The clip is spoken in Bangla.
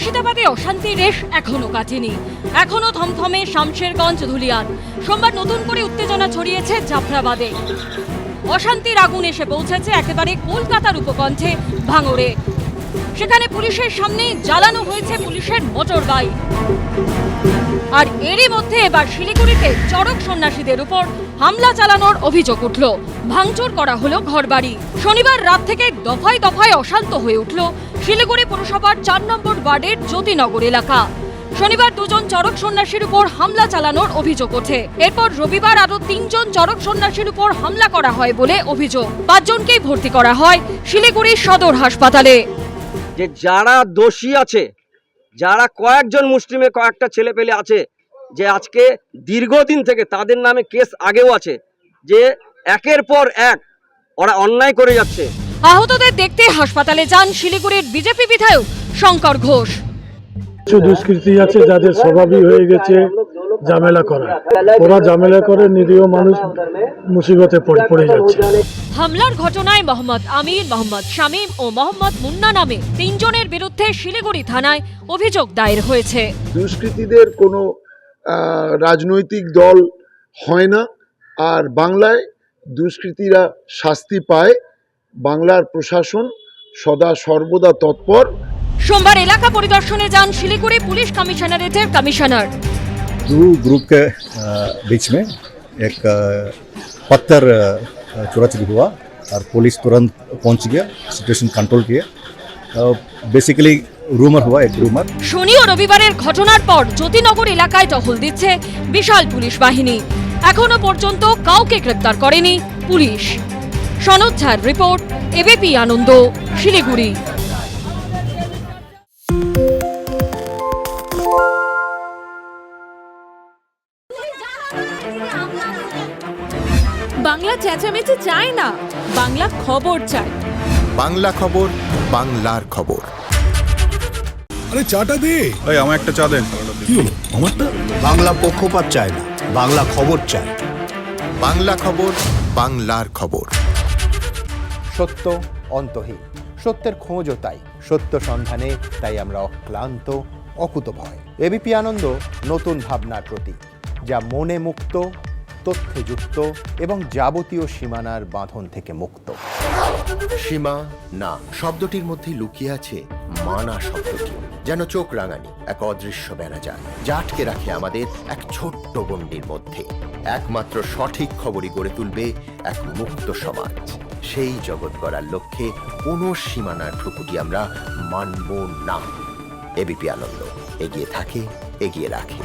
মুর্শিদাবাদে অশান্তির রেশ এখনো কাটেনি, এখনো থমথমে শামশেরগঞ্জ ধুলিয়ান। সোমবার নতুন করে উত্তেজনা ছড়িয়েছে জাফরাবাদে। অশান্তির আগুন এসে পৌঁছেছে একেবারে কলকাতার উপকণ্ঠে ভাঙড়ে। সেখানে পুলিশের সামনেই জ্বালানো হয়েছে পুলিশের মোটর বাইক। আর এরই মধ্যে এবার শিলিগুড়িতে চড়ক সন্ন্যাসীদের উপর হামলা চালানোর অভিযোগ উঠল, ভাঙচুর করা হলো ঘরবাড়ি। শনিবার রাত থেকে দফায় দফায় অশান্ত হয়ে উঠল শিলিগুড়ি পুরসভার 4 নম্বর ওয়ার্ডের জ্যোতিনগর এলাকা। শনিবার 2 জন চড়ক সন্ন্যাসীর উপর হামলা চালানোর অভিযোগ ওঠে। এরপর রবিবার আরো 3 জন চড়ক সন্ন্যাসীর উপর হামলা করা হয় বলে অভিযোগ। 5 জনকেই ভর্তি করা হয় শিলিগুড়ি সদর হাসপাতালে। যে যারা দোষী আছে, যারা কয়েকজন মুসলিমে কয়েকটা ছেলে পেলে আছে যে আজকে দীর্ঘদিন থেকে তাদের নামে কেস আগেও আছে, যে একের পর এক ওরা অন্যায় করে যাচ্ছে। আহতদের দেখতে হাসপাতালে যান শিলিগুড়ির বিজেপি বিধায়ক শঙ্কর ঘোষ। কিছু দুষ্কৃতী আছে যাদের স্বভাবই হয়ে গেছে ঝামেলা করা, ওরা ঝামেলা করে নিরীহ মানুষ মুসিবতে পড়ে যাচ্ছে। হামলার ঘটনায় মোহাম্মদ আমির, মোহাম্মদ শামীম ও মোহাম্মদ মুন্না নামে 3 জনের বিরুদ্ধে শিলিগুড়ি থানায় অভিযোগ দায়ের হয়েছে। দুষ্কৃতীদের কোনো রাজনৈতিক দল হয় না, আর বাংলায় দুষ্কৃতীরা শাস্তি পায়। বাংলার প্রশাসন সদা সর্বদা তৎপর। সোমবার এলাকা পরিদর্শনে যান শিলিগুড়ি पुलिस कमिश्नरेटेर कमिश्नर। दो ग्रुप के बीच में एक पत्थर चोराचोरी हुआ और पुलिस तुरंत पहुंच गया, सिचुएशन कंट्रोल किया। बेसिकली रूमर हुआ, एक रूमर। শনি ও রবিবারের ঘটনার পর জ্যোতিনগর এলাকায় টহল দিচ্ছে বিশাল পুলিশ বাহিনী। এখনো পর্যন্ত কাউকে গ্রেফতার করেনি পুলিশ। সনদ ঝার রিপোর্ট, এবিপি আনন্দ, শিলিগুড়ি। বাংলা চেঁচামেচি চায় না, বাংলা খবর চায়। বাংলা খবর, বাংলার খবর। আরে চাটা দে। এই আমার একটা চা দেন। কি হলো আমারটা? বাংলা পক্ষপাত চায় না, বাংলা খবর চায়। বাংলা খবর, বাংলার খবর। সত্য অন্তহীন, সত্যের খোঁজও তাই, সত্য সন্ধানে তাই আমরা অক্লান্ত, অকুতভয়। এবিপি আনন্দ নতুন ভাবনার প্রতীক, যা মনে মুক্ত, তথ্যে যুক্ত এবং যাবতীয় সীমানার বাঁধন থেকে মুক্ত। সীমা না শব্দটির মধ্যে লুকিয়ে আছে মানা শব্দটি, যেন চোখ রাঙানি এক অদৃশ্য বেড়াজাল, যা আটকে রাখে আমাদের এক ছোট্ট গণ্ডির মধ্যে। একমাত্র সঠিক খবরই গড়ে তুলবে এক মুক্ত সমাজ। সেই জগৎ গড়ার লক্ষ্যে কোনো সীমানার ঠুকুটি আমরা মানব না। এবিপি আনন্দ এগিয়ে থাকে, এগিয়ে রাখে।